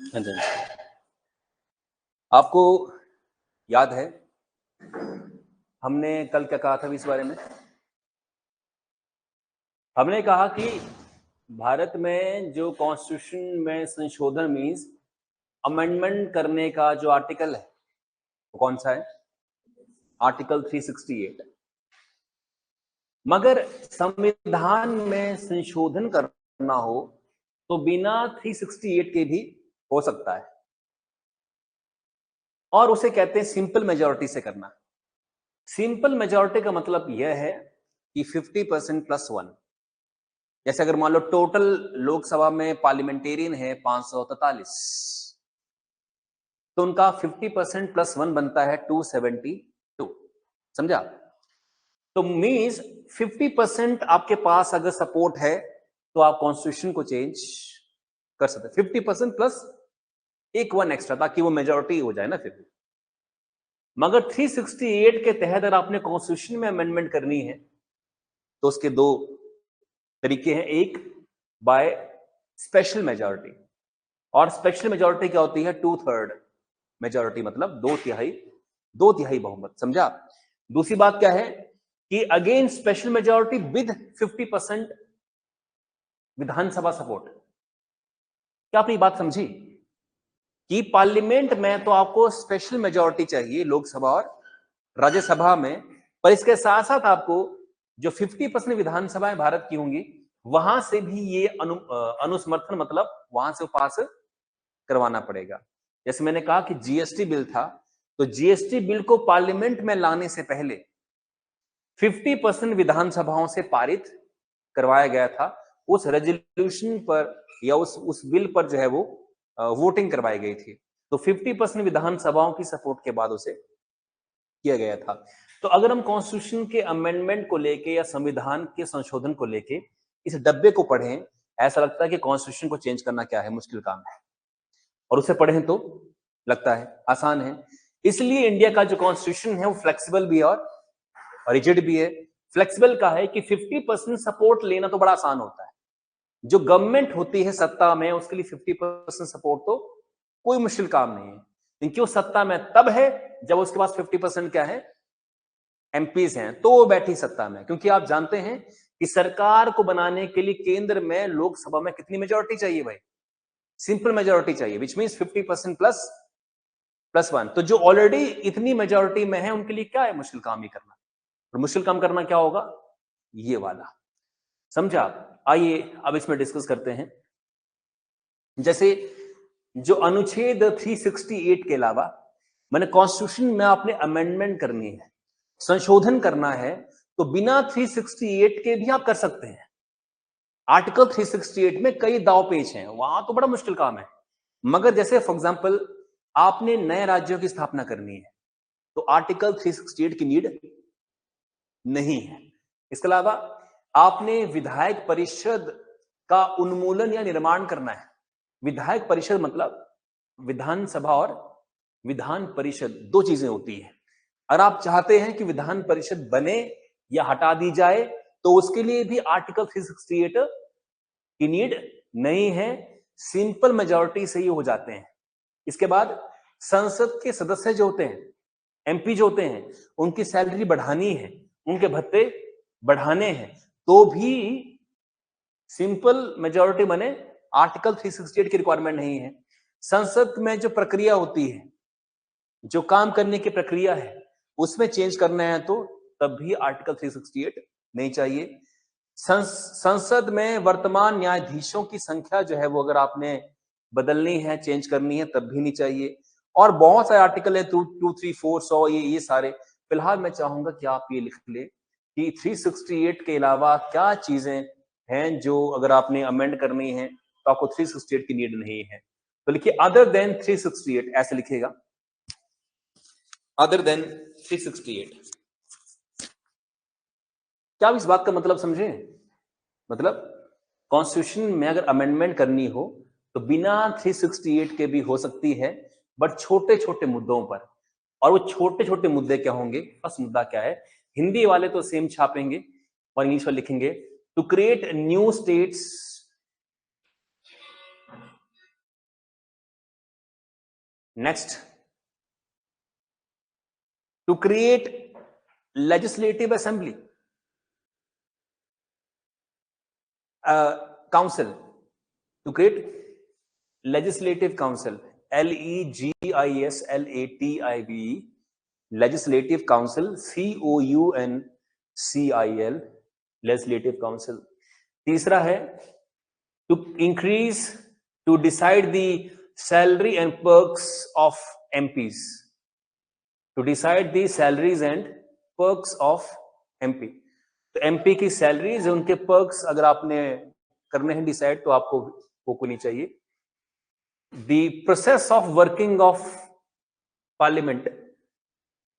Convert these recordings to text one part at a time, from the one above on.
हाँ जी। आपको याद है हमने कल क्या कहा था इस बारे में? हमने कहा कि भारत में जो कॉन्स्टिट्यूशन में संशोधन मीन्स अमेंडमेंट करने का जो आर्टिकल है वो कौन सा है? आर्टिकल 368। मगर संविधान में संशोधन करना हो तो बिना 368 के भी हो सकता है, और उसे कहते हैं सिंपल मेजॉरिटी से करना। सिंपल मेजॉरिटी का मतलब यह है कि 50% प्लस वन। जैसे अगर मान लो टोटल लोकसभा में पार्लियामेंटेरियन है 543, तो उनका 50% प्लस वन बनता है 272। समझा? तो मीन्स 50% आपके पास अगर सपोर्ट है तो आप कॉन्स्टिट्यूशन को चेंज कर सकते हैं। 50% प्लस एक वन एक्स्ट्रा, ताकि वो मेजॉरिटी हो जाए ना फिर। मगर 368 के तहत अगर आपने कॉन्स्टिट्यूशन में अमेंडमेंट करनी है तो उसके दो तरीके हैं। एक बाय स्पेशल मेजॉरिटी, और स्पेशल मेजॉरिटी क्या होती है? 2/3 मेजॉरिटी, मतलब दो तिहाई बहुमत। समझा? दूसरी बात क्या है कि again special majority with 50% Vidhan Sabha support. क्या आपने बात समझी कि पार्लियामेंट में तो आपको स्पेशल मेजॉरिटी चाहिए लोकसभा और राज्यसभा में, पर इसके साथ साथ आपको जो 50% विधानसभाएं भारत की होंगी वहां से भी ये अनुसमर्थन, मतलब वहां से पास करवाना पड़ेगा। जैसे मैंने कहा कि जीएसटी बिल था, तो जीएसटी बिल को पार्लियामेंट में लाने से पहले 50% विधानसभाओं से पारित करवाया गया था। उस रेजोल्यूशन पर या उस बिल पर जो है वो वोटिंग करवाई गई थी। तो 50% विधानसभाओं की सपोर्ट के बाद उसे किया गया था। तो अगर हम कॉन्स्टिट्यूशन के अमेंडमेंट को लेके या संविधान के संशोधन को लेके इस डब्बे को पढ़ें, ऐसा लगता है कि कॉन्स्टिट्यूशन को चेंज करना क्या है, मुश्किल काम है, और उसे पढ़ें तो लगता है आसान है। इसलिए इंडिया का जो कॉन्स्टिट्यूशन है वो फ्लेक्सिबल भी है और रिजिड भी है। फ्लेक्सिबल का है कि 50% सपोर्ट लेना तो बड़ा आसान होता है। जो गवर्नमेंट होती है सत्ता में, उसके लिए 50% सपोर्ट तो कोई मुश्किल काम नहीं है, क्योंकि वो सत्ता में तब है जब उसके पास 50% क्या है? एमपीज हैं, तो वो बैठी सत्ता में। क्योंकि आप जानते हैं कि सरकार को बनाने के लिए केंद्र में लोकसभा में कितनी मेजोरिटी चाहिए भाई? सिंपल मेजोरिटी चाहिए, विच मीन्स 50% प्लस वन। तो जो ऑलरेडी इतनी मेजोरिटी में है उनके लिए क्या है मुश्किल काम ही करना। और मुश्किल काम करना क्या होगा? ये वाला। समझा? आइए अब इसमें डिस्कस करते हैं। जैसे जो अनुच्छेद 368 के अलावा मैंने कॉन्स्टिट्यूशन में आपने अमेंडमेंट करनी है, संशोधन करना है, तो बिना 368 के भी आप कर सकते हैं। आर्टिकल 368 में कई दाव पेच हैं, वहां तो बड़ा मुश्किल काम है। मगर जैसे फॉर एग्जांपल आपने नए राज्यों की स्थापना करनी है, तो आर्टिकल 368 की नीड नहीं है। इसके अलावा आपने विधायक परिषद का उन्मूलन या निर्माण करना है। विधायक परिषद मतलब विधानसभा और विधान परिषद दो चीजें होती है। अगर आप चाहते हैं कि विधान परिषद बने या हटा दी जाए, तो उसके लिए भी आर्टिकल 368 की नीड नहीं है। सिंपल मेजॉरिटी से ही हो जाते हैं। इसके बाद संसद के सदस्य जो होते हैं, एमपी जो होते हैं, उनकी सैलरी बढ़ानी है, उनके भत्ते बढ़ाने हैं, तो भी सिंपल मेजॉरिटी बने, आर्टिकल 368 की रिक्वायरमेंट नहीं है। संसद में जो प्रक्रिया होती है, जो काम करने की प्रक्रिया है, उसमें चेंज करना है तो तब भी आर्टिकल 368 नहीं चाहिए। संसद में वर्तमान न्यायाधीशों की संख्या जो है वो अगर आपने बदलनी है, चेंज करनी है, तब भी नहीं चाहिए। और बहुत सारे आर्टिकल है, 2, 3, 4, 100, ये सारे। फिलहाल मैं चाहूंगा कि आप ये लिख ले कि 368 के अलावा क्या चीजें हैं जो अगर आपने अमेंड करनी है तो आपको 368 की नीड नहीं है। तो लिखिए अदर देन 368, ऐसे लिखिएगा, अदर देन 368। क्या आप इस बात का मतलब समझे? मतलब कॉन्स्टिट्यूशन में अगर अमेंडमेंट करनी हो तो बिना 368 के भी हो सकती है, बट छोटे छोटे मुद्दों पर। और वो छोटे छोटे मुद्दे क्या होंगे? फर्स्ट मुद्दा क्या है? हिंदी वाले तो सेम छापेंगे और इंग्लिश में लिखेंगे, to create new states next, to create legislative assembly council, to create legislative council, LEGISLATIV, legislative council, COUNCIL, legislative council. तीसरा है to increase, to decide the salary and perks of MPs, to decide the salaries and perks of MP। तो MP की salaries, उनके perks अगर आपने करने हैं decide तो आपको वो होनी चाहिए। The process of working of parliament,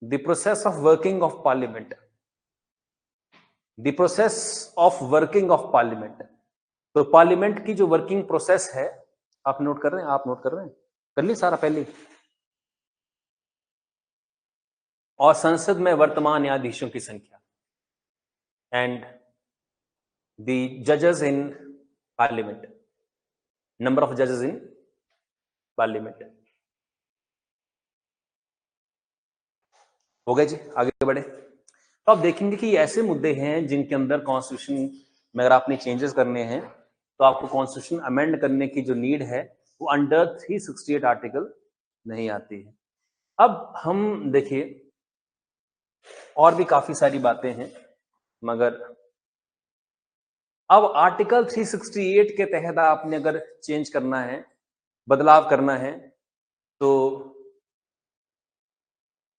the process of working of parliament, the process of working of parliament। तो पार्लियामेंट की जो वर्किंग प्रोसेस है, आप नोट कर रहे हैं, आप नोट कर रहे हैं, कर ली सारा पहले। और संसद में वर्तमान न्यायाधीशों की संख्या, एंड द जजेस इन पार्लियामेंट, नंबर ऑफ जजेस इन पार्लियामेंट। हो गए जी, आगे बढ़े। तो आप देखेंगे कि ऐसे मुद्दे हैं जिनके अंदर कॉन्स्टिट्यूशन में अगर आपने चेंजेस करने हैं तो आपको कॉन्स्टिट्यूशन अमेंड करने की जो नीड है वो अंडर 368 आर्टिकल नहीं आती है। अब हम देखिए और भी काफी सारी बातें हैं, मगर अब आर्टिकल 368 के तहत आपने अगर चेंज करना है, बदलाव करना है, तो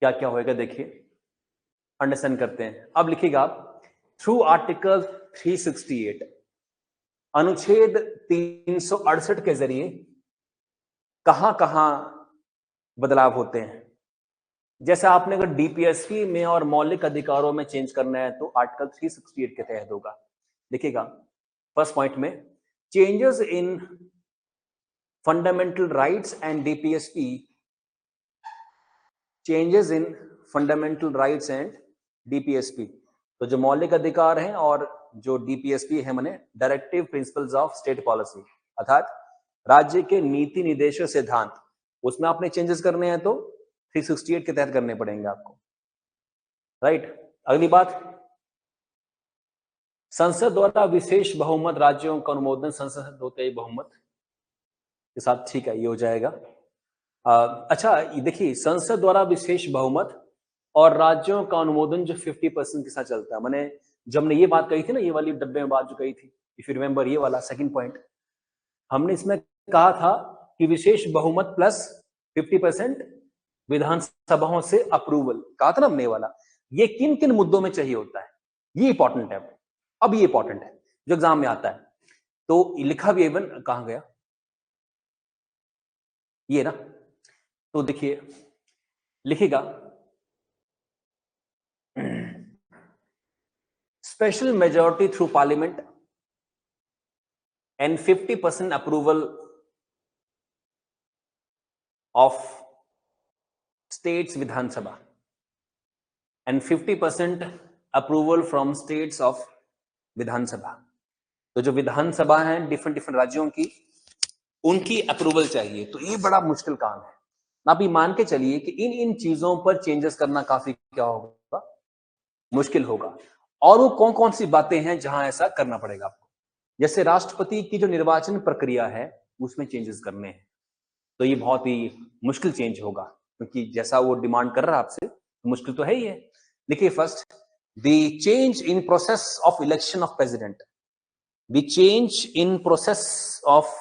क्या क्या होएगा देखिए, अंडरस्टैंड करते हैं। अब लिखिएगा आप, थ्रू आर्टिकल 368, अनुच्छेद 368 के जरिए कहां कहां बदलाव होते हैं। जैसे आपने अगर DPSP में और मौलिक अधिकारों में चेंज करना है तो आर्टिकल 368 के तहत होगा। देखिएगा फर्स्ट पॉइंट में, changes in fundamental rights and DPSP, changes in fundamental rights and DPSP। तो जो मौलिक अधिकार हैं और जो DPSP है, माने directive principles of state policy, अर्थात राज्य के नीति निर्देशक सिद्धांत, उसमें आपने चेंजेस करने हैं तो 368 के तहत करने पड़ेंगे आपको, राइट। अगली बात, संसद द्वारा विशेष बहुमत, राज्यों का अनुमोदन संसद होते ही बहुमत के साथ, ठीक है, ये हो जाएगा। अच्छा देखिए, संसद द्वारा विशेष बहुमत और राज्यों का अनुमोदन जो 50% के साथ चलता है, मैंने जब हमने ये बात कही थी ना, ये वाली डब्बे में बात जो कही थी, इफ यू रिमेंबर, ये वाला सेकंड पॉइंट, हमने इसमें कहा था कि विशेष बहुमत प्लस 50% विधानसभाओं से अप्रूवल, कहा था ना हमने वाला। ये किन किन मुद्दों में चाहिए होता है, ये इंपॉर्टेंट है। अब ये इंपॉर्टेंट है जो एग्जाम में आता है, तो लिखा भी इवन कहां गया, ये ना, तो देखिए लिखेगा, special majority through parliament and 50% approval of states Vidhan Sabha and 50% approval from states of Vidhan Sabha। तो जो विधान सभा है डिफरेंट डिफरेंट राज्यों की, उनकी अप्रूवल चाहिए। तो ये बड़ा मुश्किल काम है। आप ये मान के चलिए कि इन इन चीजों पर चेंजेस करना काफी क्या होगा, मुश्किल होगा। और वो कौन कौन सी बातें हैं जहां ऐसा करना पड़ेगा आपको, जैसे राष्ट्रपति की जो निर्वाचन प्रक्रिया है उसमें चेंजेस करने हैं, तो ये बहुत ही मुश्किल चेंज होगा, क्योंकि जैसा वो डिमांड कर रहा है आपसे, तो मुश्किल तो है ही है। देखिए first, the change in process of election of president, the change in process of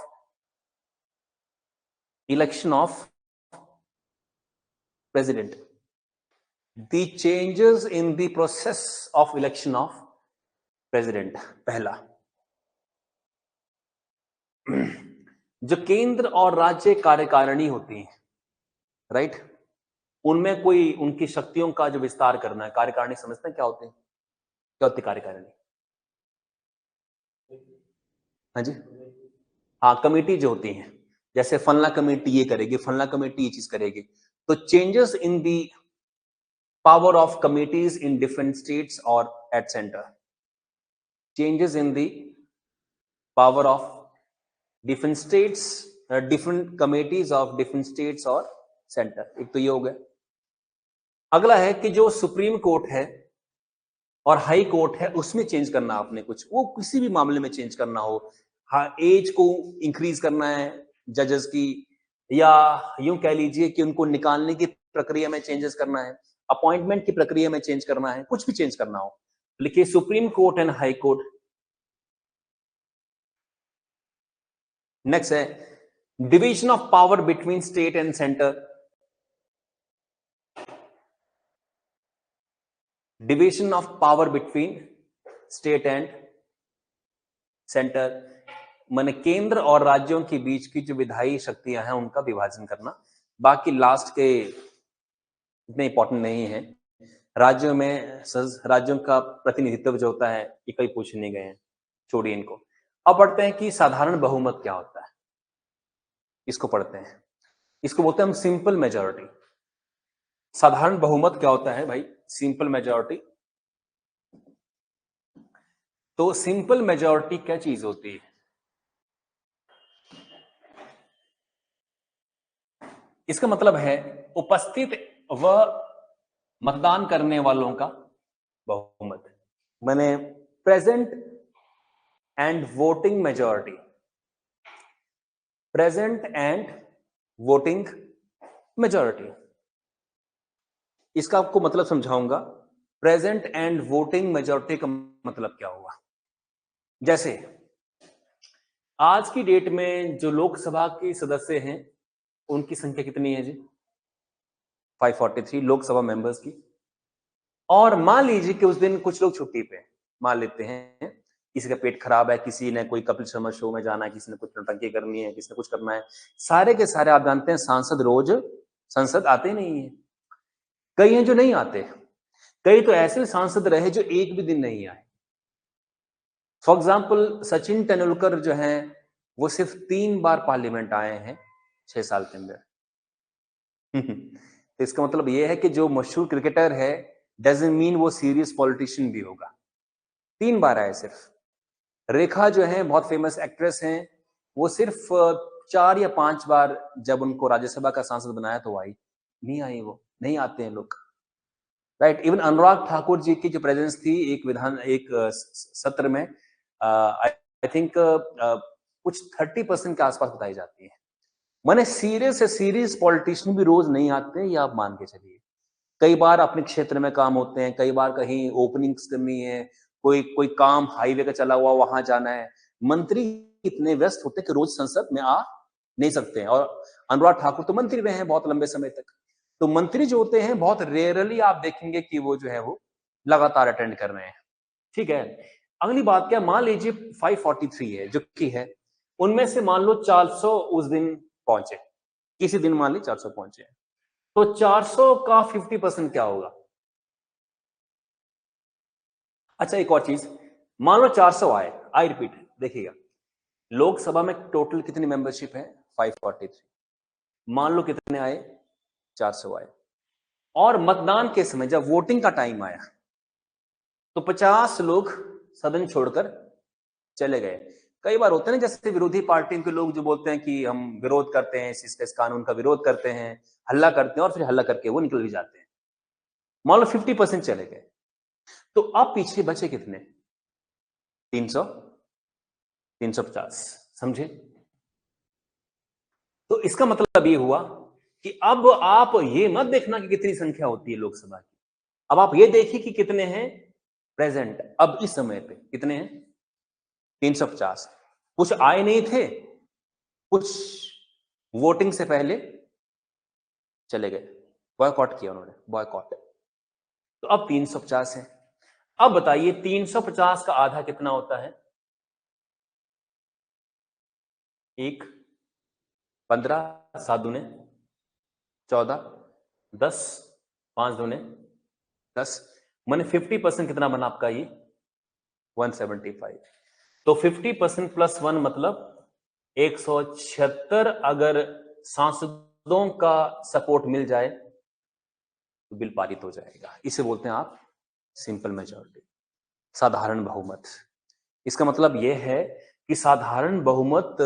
election of president, the changes in the process of election of president. पहला, जो केंद्र और राज्य कार्यकारिणी होती है, राइट, उनमें कोई उनकी शक्तियों का जो विस्तार करना है, कार्यकारिणी समझते हैं क्या होते हैं, क्या होती है कार्यकारिणी? हाँ जी, हाँ, कमेटी जो होती है, जैसे फलना कमेटी ये करेगी, फलना कमेटी ये चीज करेगी। तो changes in the power of committees in different states और at centre, changes in the power of different states, different committees of different states or centre. एक तो ये हो गया। अगला है कि जो सुप्रीम कोर्ट है और हाई कोर्ट है उसमें चेंज करना आपने कुछ, वो किसी भी मामले में चेंज करना हो, हाँ, एज को इंक्रीज करना है जजेस की, या यूं कह लीजिए कि उनको निकालने की प्रक्रिया में चेंजेस करना है, अपॉइंटमेंट की प्रक्रिया में चेंज करना है, कुछ भी चेंज करना हो, लिखिए supreme court and high court. Next है division of power between state and centre. Division of power between state and centre, माने केंद्र और राज्यों के बीच की जो विधायी शक्तियां हैं उनका विभाजन करना। बाकी लास्ट के इतने इंपॉर्टेंट नहीं है। राज्यों में राज्यों का प्रतिनिधित्व जो होता है ये कई पूछ नहीं गए हैं, छोड़िए इनको। अब पढ़ते हैं कि साधारण बहुमत क्या होता है, इसको पढ़ते हैं। इसको बोलते हैं हम सिंपल मेजॉरिटी। साधारण बहुमत क्या होता है भाई? Simple majority. तो सिंपल मेजॉरिटी क्या चीज होती है? इसका मतलब है उपस्थित व मतदान करने वालों का बहुमत, माने present and voting majority. Present and voting majority, इसका आपको मतलब समझाऊंगा। प्रेजेंट एंड वोटिंग मेजॉरिटी का मतलब क्या हुआ? जैसे आज की डेट में जो लोकसभा के सदस्य हैं उनकी संख्या कितनी है जी? 543 लोकसभा मेंबर्स की। और मान लीजिए कि उस दिन कुछ लोग छुट्टी पे, मान लेते हैं किसी का पेट खराब है, किसी ने कोई कपिल शर्मा शो में जाना है, किसी ने कुछ नौटंकी करनी है, किसी ने कुछ करना है। सारे के सारे आप जानते हैं सांसद रोज संसद आते नहीं है। कई हैं जो नहीं आते, कई तो ऐसे सांसद रहे जो एक भी दिन नहीं आए। फॉर एग्जाम्पल सचिन तेंदुलकर जो हैं वो सिर्फ 3 बार पार्लियामेंट आए हैं 6 साल के अंदर। तो इसका मतलब यह है कि जो मशहूर क्रिकेटर है डजंट मीन वो सीरियस पॉलिटिशियन भी होगा। 3 बार आए सिर्फ। रेखा जो है बहुत फेमस एक्ट्रेस हैं, वो सिर्फ 4 या 5 बार जब उनको राज्यसभा का सांसद बनाया तो आई, नहीं आई, वो नहीं आते हैं लोग, राइट। इवन अनुराग ठाकुर जी की जो प्रेजेंस थी एक सत्र में, आई थिंक कुछ 30% के आसपास बताई जाती है। माने सीरियस से सीरियस पॉलिटिशियन भी रोज नहीं आते, ये आप मान के चलिए। कई बार अपने क्षेत्र में काम होते हैं, कई बार कहीं ओपनिंग्स करनी है, कोई कोई काम हाईवे का चला हुआ वहां जाना है। मंत्री इतने व्यस्त होते हैं कि रोज संसद में आ नहीं सकते हैं। और अनुराग ठाकुर तो मंत्री रहे हैं बहुत लंबे समय तक। तो मंत्री जो होते हैं बहुत रेयरली आप देखेंगे कि वो जो है वो लगातार अटेंड कर रहे हैं, ठीक है। अगली बात क्या, मान लीजिए 543 है जो कि है, उनमें से मान लो 400 उस दिन पहुंचे, किसी दिन मान ली 400 पहुंचे, तो 400 का 50% क्या होगा? अच्छा एक और चीज, मान लो 400 आए, आई रिपीट, देखिएगा लोकसभा में टोटल कितनी मेंबरशिप है? 543। मान लो कितने आए? 400 आए। और मतदान के समय जब वोटिंग का टाइम आया तो 50 लोग सदन छोड़कर चले गए। कई बार होते हैं ना, जैसे विरोधी पार्टी के लोग जो बोलते हैं कि हम विरोध करते हैं, इस कानून का विरोध करते हैं, हल्ला करते हैं, और फिर हल्ला करके वो निकल भी जाते हैं। मान लो 50% चले गए, तो अब पीछे बचे कितने? 300, 350, समझे? तो इसका मतलब ये हुआ कि अब आप ये मत देखना कि कितनी संख्या होती है लोकसभा की, अब आप ये देखिए कि कितने हैं प्रेजेंट अब इस समय पे, कितने हैं? 350। कुछ आए नहीं थे, कुछ वोटिंग से पहले चले गए, बॉयकॉट किया उन्होंने, बॉयकॉट। तो अब 350 है। अब बताइए 350 का आधा कितना होता है? 1, 15, 7 दूने 14, 10, 5 दूने 10, माने 50% कितना बना आपका ये? 175। तो 50% प्लस 1 मतलब 176 अगर सांसदों का सपोर्ट मिल जाए तो बिल पारित हो जाएगा। इसे बोलते हैं आप सिंपल मेजॉरिटी, साधारण बहुमत। इसका मतलब यह है कि साधारण बहुमत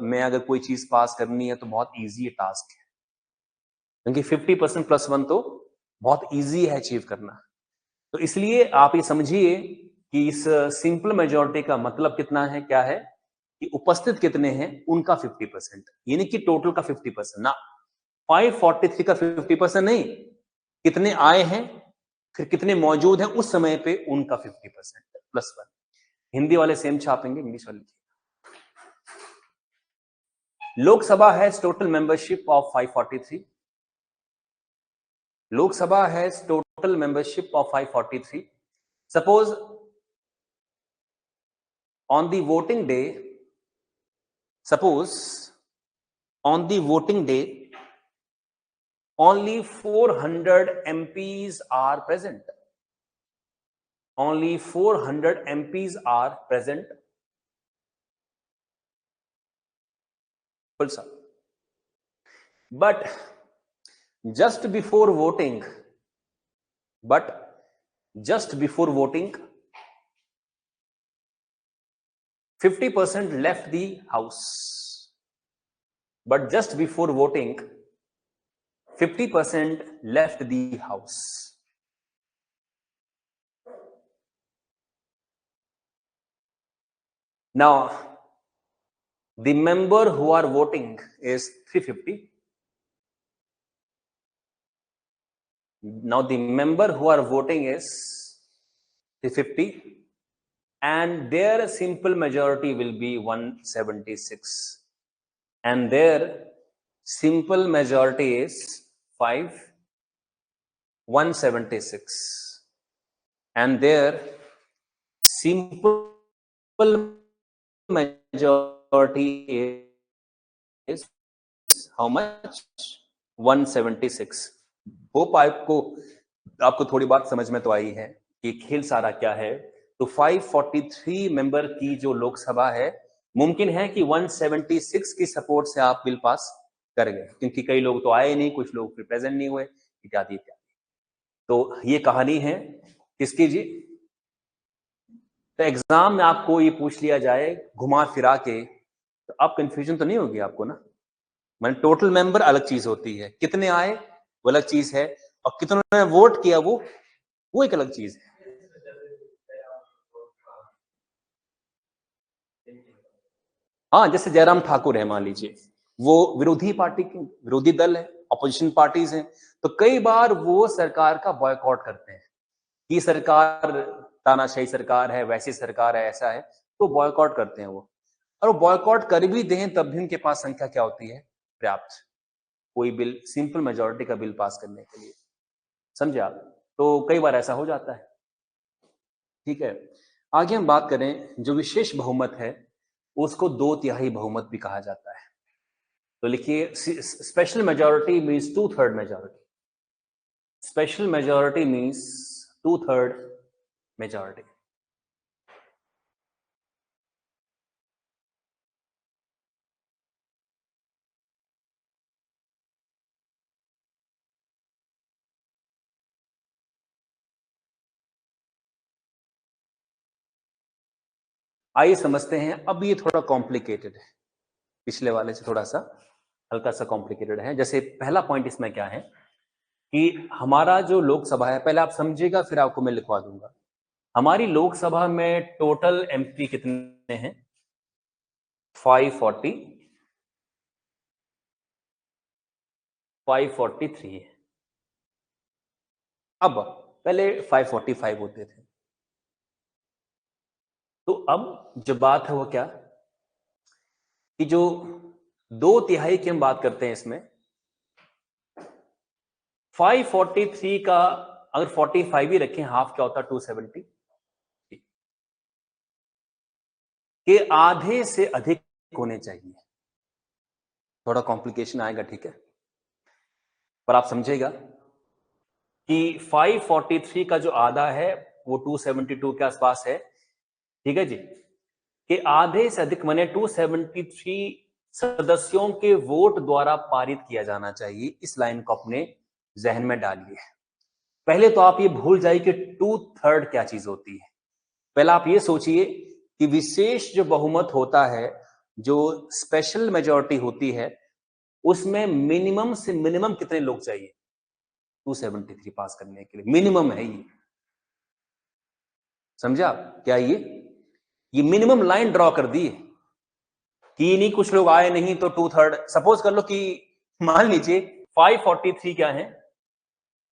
में अगर कोई चीज पास करनी है तो बहुत इजी टास्क है। क्योंकि 50% प्लस 1 तो बहुत इजी है अचीव करना। तो इसलिए आप ये समझिए कि इस सिंपल मेजॉरिटी का मतलब कितना है, क्या है कि उपस्थित कितने हैं उनका 50%, यानी कि टोटल का 50% ना, 543 का 50% नहीं, कितने आए हैं फिर कितने मौजूद हैं उस समय पे उनका 50% प्लस 1। हिंदी वाले सेम छापेंगे, इंग्लिश वाले। Lok Sabha has total membership of 543। Lok Sabha has total membership of 543। Suppose on the voting day, suppose on the voting day only 400 MPs are present, only 400 MPs are present, full stop. But just before voting, just before voting 50% left the house, but just before voting 50% left the house. Now the member who are voting is 350. Now the member who are voting is 350 and their simple majority will be 176 and their simple majority is 176 and their simple majority is how much? 176. Hope आपको थोड़ी बात समझ में तो आई है कि खेल सारा क्या है। तो 543 मेंबर की जो लोकसभा है, मुमकिन है कि 176 की सपोर्ट से आप बिल पास कर गए, क्योंकि कई लोग तो आए नहीं, कुछ लोग प्रेजेंट नहीं हुए, इत्यादि इत्यादि। तो ये कहानी है किसकी जी? तो एग्जाम में आपको ये पूछ लिया जाए घुमा फिरा के, तो अब कंफ्यूजन तो नहीं होगी आपको ना। मैंने टोटल मेंबर अलग चीज होती है, कितने आए वो अलग चीज है, और कितनों ने वोट किया वो एक अलग चीज है। हाँ, जैसे जयराम ठाकुर है, मान लीजिए वो विरोधी पार्टी के विरोधी दल है, अपोजिशन पार्टीज हैं, तो कई बार वो सरकार का बॉयकॉट करते हैं कि सरकार तानाशाही सरकार है, वैसी सरकार है, ऐसा है, तो बॉयकॉट करते हैं वो। और वो बॉयकॉट कर भी दें तब भी उनके पास संख्या क्या होती है? पर्याप्त, कोई बिल सिंपल मेजॉरिटी का बिल पास करने के लिए, समझे आप? तो कई बार ऐसा हो जाता है। ठीक है, आगे हम बात करें, जो विशेष बहुमत है उसको 2/3 बहुमत भी कहा जाता है। तो लिखिए, special majority means 2/3 majority. Special majority means 2/3 majority. आइए समझते हैं। अब ये थोड़ा कॉम्प्लिकेटेड है, पिछले वाले से थोड़ा सा हल्का सा कॉम्प्लिकेटेड है। जैसे पहला पॉइंट इसमें क्या है कि हमारा जो लोकसभा है, पहले आप समझिएगा फिर आपको मैं लिखवा दूंगा। हमारी लोकसभा में टोटल एमपी कितने हैं? 543 है। अब पहले 545 होते थे। तो अब जो बात है वो क्या कि जो 2/3 की हम बात करते हैं इसमें, 543 का अगर 45 ही रखें, हाफ क्या होता है? 270 के आधे से अधिक होने चाहिए। थोड़ा कॉम्प्लिकेशन आएगा, ठीक है, पर आप समझेगा कि 543 का जो आधा है वो 272 के आसपास है, ठीक है जी, कि आधे से अधिक माने 273 सदस्यों के वोट द्वारा पारित किया जाना चाहिए। इस लाइन को अपने जहन में डालिए। पहले तो आप ये भूल जाइए कि 2/3 क्या चीज होती है। पहले आप ये सोचिए कि विशेष जो बहुमत होता है, जो स्पेशल मेजॉरिटी होती है, उसमें मिनिमम से मिनिमम कितने लोग चाहिए 273 पास करने के लिए, मिनिमम है ये, समझा क्या? ये मिनिमम लाइन ड्रॉ कर दी कि नहीं कुछ लोग आए नहीं तो 2/3, सपोज कर लो कि मान लीजिए 543 क्या है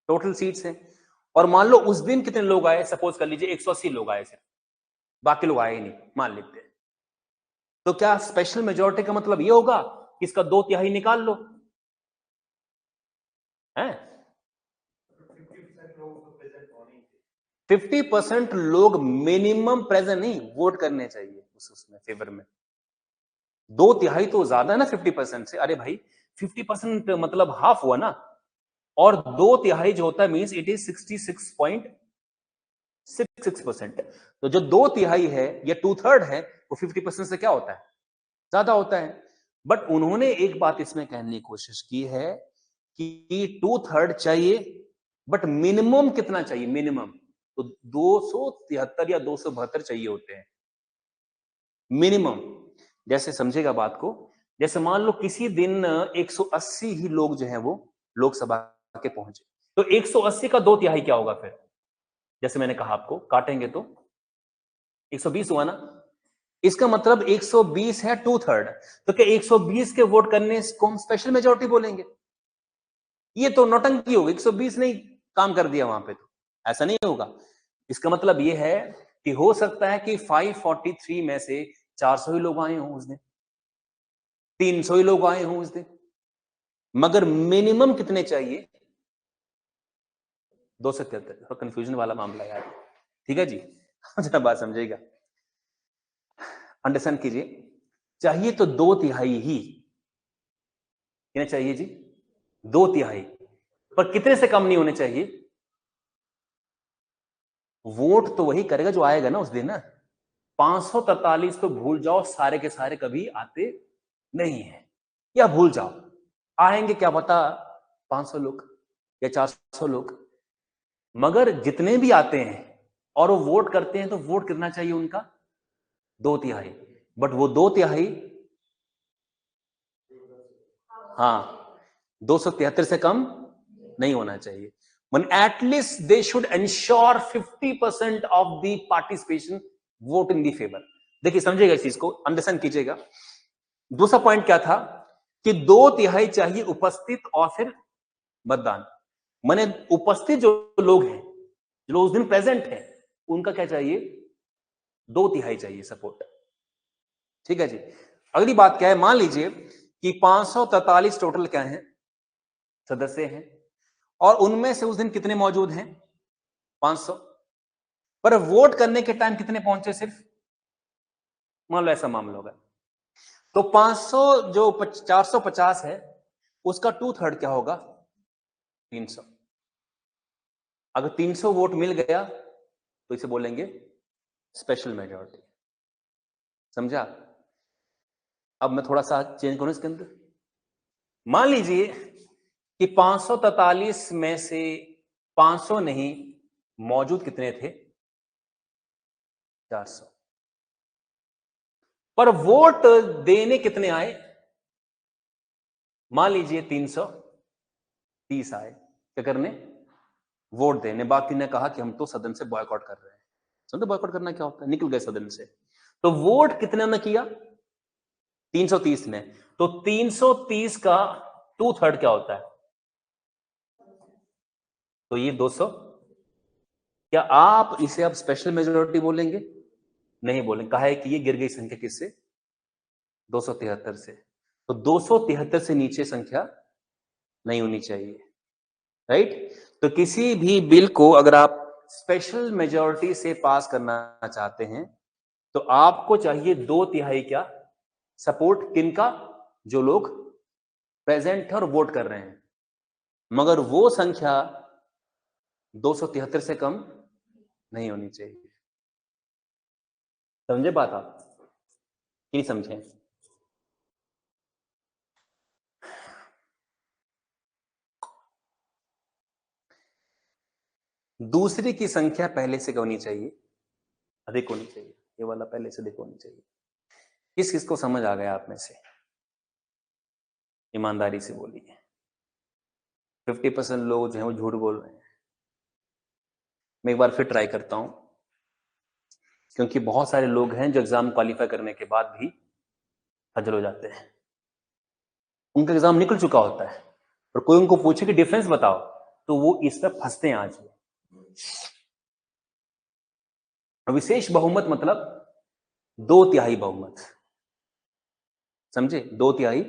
टोटल सीट्स हैं, और मान लो उस दिन कितने लोग आए, सपोज कर लीजिए 180 लोग आए सिर्फ, बाकी लोग आए ही नहीं, मान लेते हैं, तो क्या स्पेशल मेजोरिटी का मतलब ये होगा कि इसका 2/3 निकाल लो, है 50% लोग मिनिमम प्रेजेंट नहीं वोट करने चाहिए उसमें फेवर में, 2/3 तो ज्यादा है ना 50% से, अरे भाई 50% मतलब हाफ हुआ ना, और 2/3 जो होता है मींस इट इज 66.66%, तो जो 2/3 है या 2/3 है वो 50% से क्या होता है, ज्यादा होता है। बट उन्होंने एक बात इसमें कहने की कोशिश की है कि 2/3 चाहिए, बट मिनिमम कितना चाहिए, मिनिमम तो 273 या 272 चाहिए होते हैं मिनिमम। जैसे समझेगा बात को, जैसे मान लो किसी दिन 180 ही लोग जो हैं वो लोकसभा के पहुंचे, तो 180 का 2/3 क्या होगा फिर, जैसे मैंने कहा आपको काटेंगे तो 120 हुआ ना, इसका मतलब 120 है 2/3, तो क्या 120 के वोट करने को हम स्पेशल मेजोरिटी बोलेंगे? ये तो नौटंकी होगी, 120 नहीं काम कर दिया वहां पे, तो ऐसा नहीं होगा। इसका मतलब ये है कि हो सकता है कि 543 में से 400 ही लोग आए हों उस दिन, 300 ही लोग आए हों उस दिन, मगर मिनिमम कितने चाहिए 273, कंफ्यूजन वाला मामला यार, ठीक है जी। जरा बात समझेगा, अंडरस्टैंड कीजिए, चाहिए तो 2/3 ही, कितने चाहिए जी 2/3, पर कितने से कम नहीं होने चाहिए, वोट तो वही करेगा जो आएगा ना उस दिन ना, 543 तो भूल जाओ, सारे के सारे कभी आते नहीं है, या भूल जाओ, आएंगे क्या पता 500 लोग या 400 लोग, मगर जितने भी आते हैं और वो वोट करते हैं तो वोट कितना चाहिए उनका 2/3, बट वो 2/3 हाँ 273 से कम नहीं होना चाहिए, when at least they should ensure 50% of the participation vote in the favor। देखिए समझिएगा इस चीज को, अंडरस्टैंड कीजिएगा। दूसरा पॉइंट क्या था कि 2/3 चाहिए उपस्थित और फिर मतदान, माने उपस्थित जो लोग हैं, जो उस दिन प्रेजेंट है, उनका क्या चाहिए 2/3 चाहिए सपोर्ट, ठीक है जी। अगली बात क्या है, मान लीजिए कि 543 टोटल क्या है सदस्य हैं, और उनमें से उस दिन कितने मौजूद हैं 500, पर वोट करने के टाइम कितने पहुंचे सिर्फ, मान लो ऐसा मामला होगा, तो 500 जो 450 है उसका 2/3 क्या होगा 300, अगर 300 वोट मिल गया तो इसे बोलेंगे स्पेशल मेजॉरिटी, समझा? अब मैं थोड़ा सा चेंज करूं इसके अंदर, मान लीजिए कि 543 में से 500 नहीं, मौजूद कितने थे 400, पर वोट देने कितने आए, मान लीजिए 330 आए, क्या करने वोट देने, बाकी ने कहा कि हम तो सदन से बॉयकॉट कर रहे हैं, समझो बॉयकॉट करना क्या होता है, निकल गए सदन से, तो वोट कितने ने किया 330 ने, तो 330 का 2/3 क्या होता है, तो ये 200, क्या आप इसे अब स्पेशल मेजोरिटी बोलेंगे, नहीं बोलेंगे, कहा है कि ये गिर गई संख्या किससे 273 से, तो 273 से नीचे संख्या नहीं होनी चाहिए, राइट। तो किसी भी बिल को अगर आप स्पेशल मेजोरिटी से पास करना चाहते हैं तो आपको चाहिए 2/3 क्या सपोर्ट, किनका, जो लोग प्रेजेंट है और वोट कर रहे हैं, मगर वो संख्या 273 से कम नहीं होनी चाहिए, समझे बात आप कि नहीं समझे? दूसरे की संख्या पहले से होनी चाहिए, अधिक होनी चाहिए, ये वाला पहले से अधिक होनी चाहिए, किस किस को समझ आ गया आप में से, ईमानदारी से बोलिए। 50% लोग जो है वो झूठ बोल रहे हैं। मैं एक बार फिर ट्राई करता हूं, क्योंकि बहुत सारे लोग हैं जो एग्जाम क्वालिफाई करने के बाद भी खजल हो जाते हैं। उनका एग्जाम निकल चुका होता है और कोई उनको पूछे कि डिफरेंस बताओ, तो वो इस पर फंसते हैं आज भी। विशेष बहुमत मतलब 2/3 बहुमत, समझे? 2/3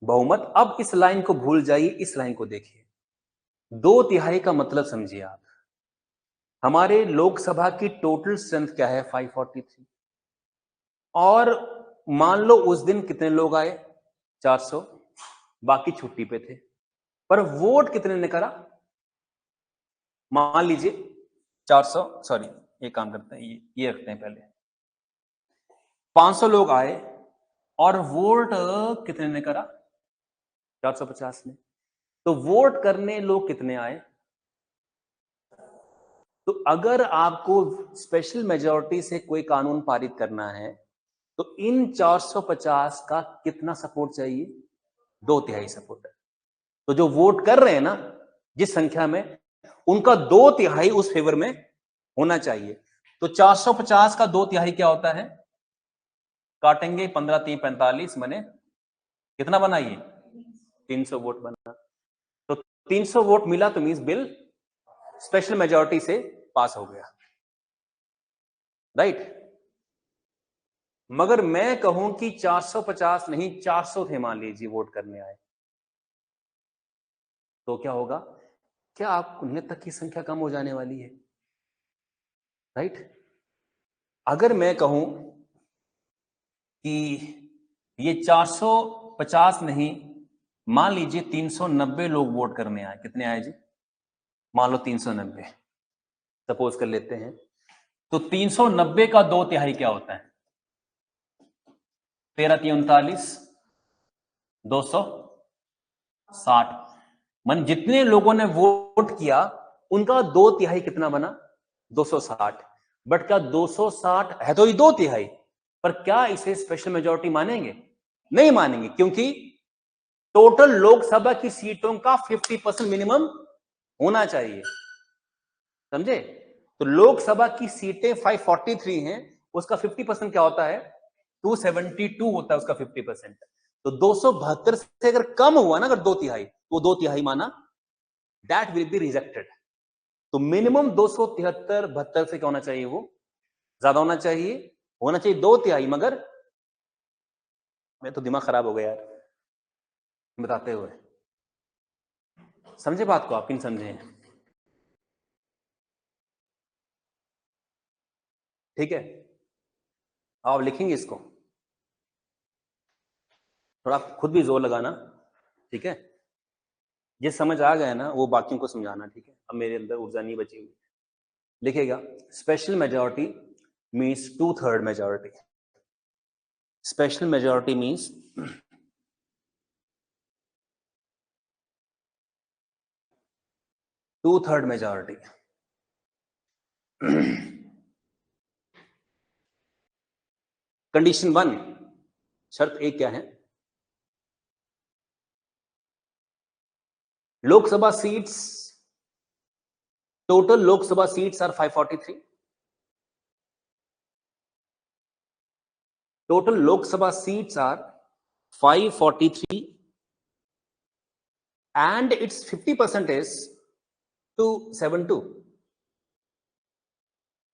बहुमत। अब इस लाइन को भूल जाइए, इस लाइन को देखिए। 2/3 का मतलब समझिए आप। हमारे लोकसभा की टोटल स्ट्रेंथ क्या है? 543। और मान लो उस दिन कितने लोग आए? 400, बाकी छुट्टी पे थे। पर वोट कितने ने करा? मान लीजिए 400, सॉरी ये काम करते हैं, ये रखते हैं पहले। 500 लोग आए और वोट कितने ने करा? 450 ने। तो वोट करने लोग कितने आए? तो अगर आपको स्पेशल मेजॉरिटी से कोई कानून पारित करना है तो इन 450 का कितना सपोर्ट चाहिए? 2/3 सपोर्ट है। तो जो वोट कर रहे हैं ना जिस संख्या में, उनका 2/3 उस फेवर में होना चाहिए। तो 450 का 2/3 क्या होता है? काटेंगे 15 3 45, मने कितना बना ये? 300 वोट बना। तो 300 वोट मिला तो मींस बिल स्पेशल मेजॉरिटी से पास हो गया, राइट? मगर मैं कहूं कि 450 नहीं 400 थे मान लीजिए वोट करने आए, तो क्या होगा? क्या आप उन्हें तक की संख्या कम हो जाने वाली है, राइट? अगर मैं कहूं कि ये 450 नहीं, मान लीजिए 390 लोग वोट करने आए। कितने आए जी? मान लो 390 सपोज कर लेते हैं। तो 390 का 2/3 क्या होता है? 13 3 39, 260। मन जितने लोगों ने वोट किया उनका 2/3 कितना बना? 260। बट क्या 260 है तो ये 2/3, पर क्या इसे स्पेशल मेजॉरिटी मानेंगे? नहीं मानेंगे, क्योंकि टोटल लोकसभा की सीटों का 50% मिनिमम होना चाहिए, समझे? तो लोकसभा की सीटें 543 हैं, उसका 50% क्या होता है? 272 होता है उसका 50%। तो 272 से अगर कम हुआ ना, अगर 2/3, तो 2/3 माना, दैट विल बी रिजेक्टेड। तो मिनिमम 273 72 से क्या होना चाहिए? वो ज्यादा होना चाहिए, होना चाहिए 2/3। मगर मैं तो दिमाग खराब हो गया यार बताते हुए, समझे बात को? आप नहीं समझे? ठीक है, आप लिखेंगे इसको, थोड़ा खुद भी जोर लगाना, ठीक है? ये समझ आ गया ना, वो बाकियों को समझाना, ठीक है? अब मेरे अंदर ऊर्जा नहीं बची हुई। लिखेगा, special majority means 2/3 majority. Special majority means 2/3 majority. Condition 1, शर्त एक क्या है? Lok Sabha seats, total Lok Sabha seats are 543। Total Lok Sabha seats are 543 and its 50% is 272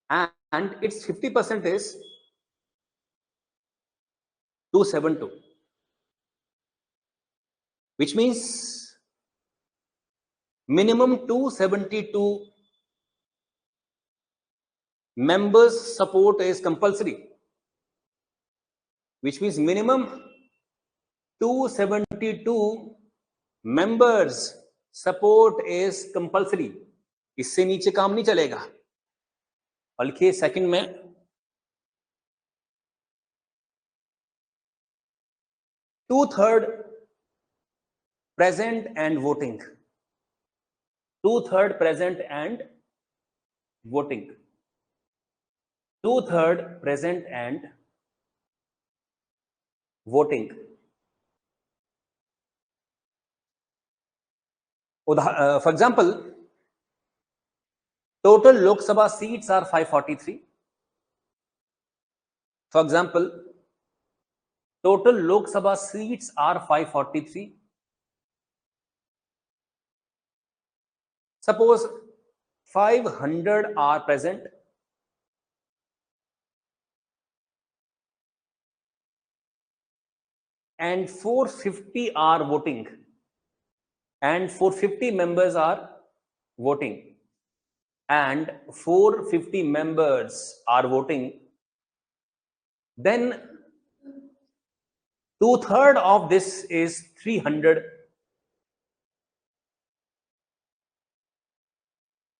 and its 50% is 272, which means minimum 272 members support is compulsory, which means minimum 272 members support is compulsory। इससे नीचे काम नहीं चलेगा। और लिखिए सेकंड में, two third present and voting. 2/3 present and voting. 2/3 present and voting. For example, total Lok Sabha seats are 543. For example, total Lok Sabha seats are 543. Suppose 500 are present and 450 are voting, and 450 members are voting, and 450 members are voting, then 2/3 of this is 300.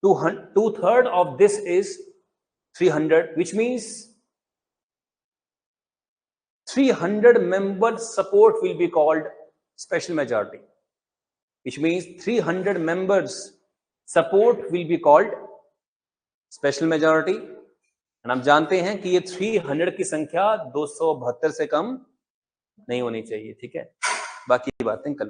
2/3 of this is 300, which means 300 member support will be called special majority, which means 300 members support will be called special majority. और हम जानते हैं कि ये 300 की संख्या 272 से कम नहीं होनी चाहिए, ठीक है। बाकी बातें कल